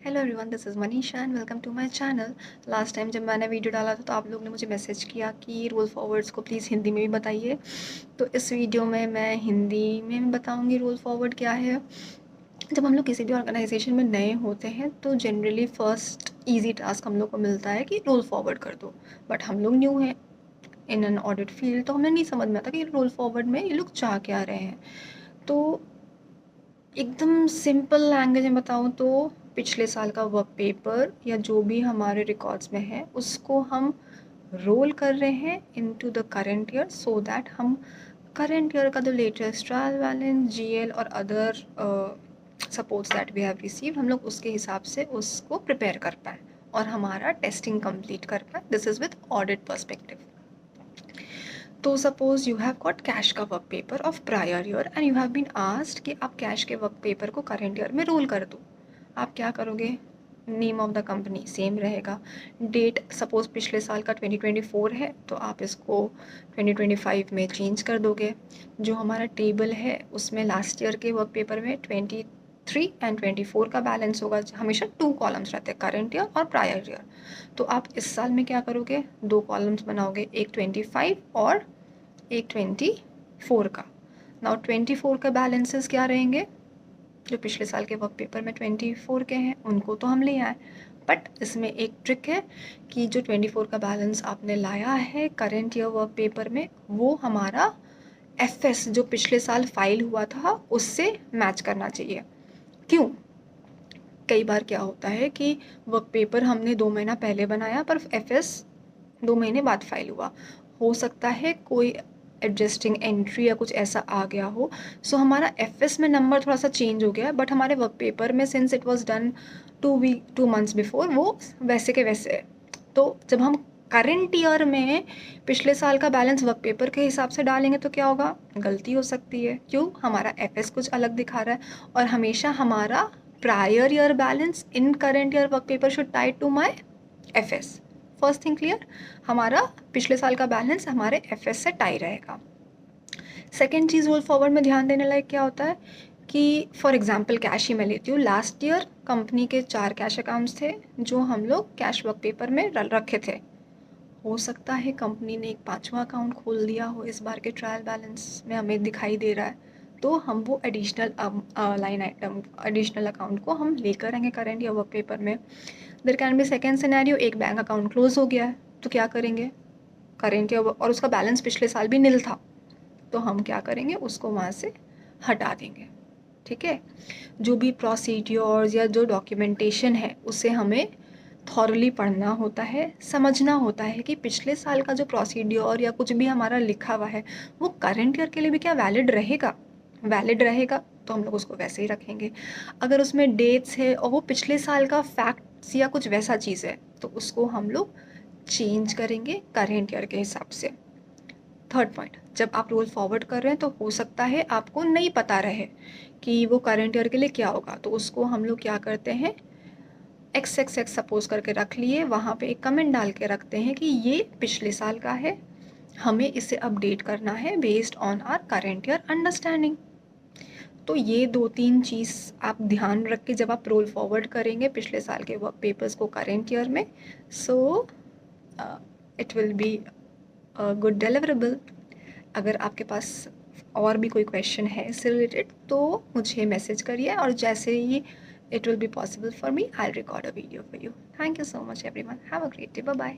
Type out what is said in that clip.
Hello everyone, this is Manisha and welcome to my channel. Last time जब मैंने video डाला था तो आप लोग ने मुझे मैसेज किया कि रोल फॉरवर्ड्स को प्लीज़ हिंदी में भी बताइए। तो इस वीडियो में मैं हिंदी में बताऊंगी रोल फॉरवर्ड क्या है। जब हम लोग किसी भी ऑर्गेनाइजेशन में नए होते हैं तो जनरली फ़र्स्ट ईजी टास्क हम लोग को मिलता है कि रोल फॉरवर्ड कर दो। बट हम लोग न्यू हैं इन एन ऑडिट फील्ड, तो हमें नहीं समझ में आता कि रोल फॉरवर्ड में ये लोग चाह क्या रहे हैं। तो एकदम सिंपल लैंग्वेज में बताऊँ तो पिछले साल का वर्क पेपर या जो भी हमारे रिकॉर्ड्स में है उसको हम रोल कर रहे हैं into the current year, so that हम करेंट ईयर का जो लेटेस्ट ट्रायल बैलेंस, जीएल और other supports that we have received, हम लोग उसके हिसाब से उसको प्रिपेयर कर पाएँ और हमारा टेस्टिंग कंप्लीट कर पाएँ। This is with audit perspective. तो suppose you have got cash का work paper of prior year and you have been asked कि आप कैश के वर्क पेपर को करेंट ईयर में रोल कर दो। आप क्या करोगे? Name of the company same रहेगा, डेट सपोज पिछले साल का 2024 है तो आप इसको 2025 में चेंज कर दोगे। जो हमारा टेबल है उसमें लास्ट ईयर के वर्क पेपर में 23 एंड 24 का बैलेंस होगा। हमेशा 2 कॉलम्स रहते हैं, करेंट ईयर और प्रायर ईयर। तो आप इस साल में क्या करोगे? 2 कॉलम्स बनाओगे, एक 25 और एक 24 का। नाउ 24 का बैलेंसेस क्या रहेंगे? जो पिछले साल के वर्क पेपर में 24 के हैं उनको तो हम ले आए, बट इसमें एक ट्रिक है कि जो 24 का बैलेंस आपने लाया है करेंट ईयर वर्क पेपर में, वो हमारा एफएस जो पिछले साल फाइल हुआ था उससे मैच करना चाहिए। क्यों? कई बार क्या होता है कि वर्क पेपर हमने 2 महीना पहले बनाया पर एफएस 2 महीने बाद फाइल हुआ। हो सकता है कोई एडजस्टिंग एंट्री या कुछ ऐसा आ गया हो, सो हमारा एफएस में नंबर थोड़ा सा चेंज हो गया है, बट हमारे वर्क पेपर में since it was done 2 months before वो वैसे के वैसे है। तो जब हम करेंट ईयर में पिछले साल का बैलेंस वर्क पेपर के हिसाब से डालेंगे तो क्या होगा? गलती हो सकती है। क्यों? हमारा एफएस कुछ अलग दिखा रहा है और हमेशा हमारा prior year balance in current year work paper should tied to my FS. First thing clear, हमारा पिछले साल का बैलेंस हमारे एफएस से टाई रहेगा। सेकेंड चीज़ रोल फॉरवर्ड में ध्यान देने लायक क्या होता है कि फॉर एग्जांपल कैश ही मैं लेती हूँ। लास्ट ईयर कंपनी के 4 कैश अकाउंट्स थे जो हम लोग कैश वर्क पेपर में रखे थे। हो सकता है कंपनी ने एक 5वां अकाउंट खोल दिया हो, इस बार के ट्रायल बैलेंस में हमें दिखाई दे रहा है, तो हम वो additional line item, additional account को हम लेकर आएंगे करेंट या वर्क पेपर में। There can be second scenario, एक बैंक अकाउंट क्लोज हो गया है तो क्या करेंगे? करेंट या और उसका बैलेंस पिछले साल भी नील था, तो हम क्या करेंगे? उसको वहाँ से हटा देंगे। ठीक है? जो भी प्रोसीड्योर्स या जो डॉक्यूमेंटेशन है उसे हमें थॉरली पढ़ना होता है, समझना होता है कि पिछले साल का जो प्रोसीड्योर या कुछ भी हमारा लिखा हुआ है वो करंट ईयर के लिए भी क्या वैलिड रहेगा? वैलिड रहेगा तो हम लोग उसको वैसे ही रखेंगे। अगर उसमें डेट्स है और वो पिछले साल का फैक्ट्स या कुछ वैसा चीज़ है तो उसको हम लोग चेंज करेंगे करेंट ईयर के हिसाब से। थर्ड पॉइंट, जब आप रोल फॉरवर्ड कर रहे हैं तो हो सकता है आपको नहीं पता रहे कि वो करेंट ईयर के लिए क्या होगा, तो उसको हम लोग क्या करते हैं? एक्स एक्स एक्स सपोज करके रख लिए, वहाँ पे एक कमेंट डाल के रखते हैं कि ये पिछले साल का है, हमें इसे अपडेट करना है based on our current year understanding. तो ये 2-3 चीज़ आप ध्यान रख के जब आप रोल फॉरवर्ड करेंगे पिछले साल के वर्क पेपर्स को करेंट ईयर में, so it will be good deliverable. अगर आपके पास और भी कोई क्वेश्चन है इससे रिलेटेड तो मुझे मैसेज करिए और जैसे ही it will be possible for me, I'll record a video for you. Thank you so much everyone. Have a great day. Bye bye.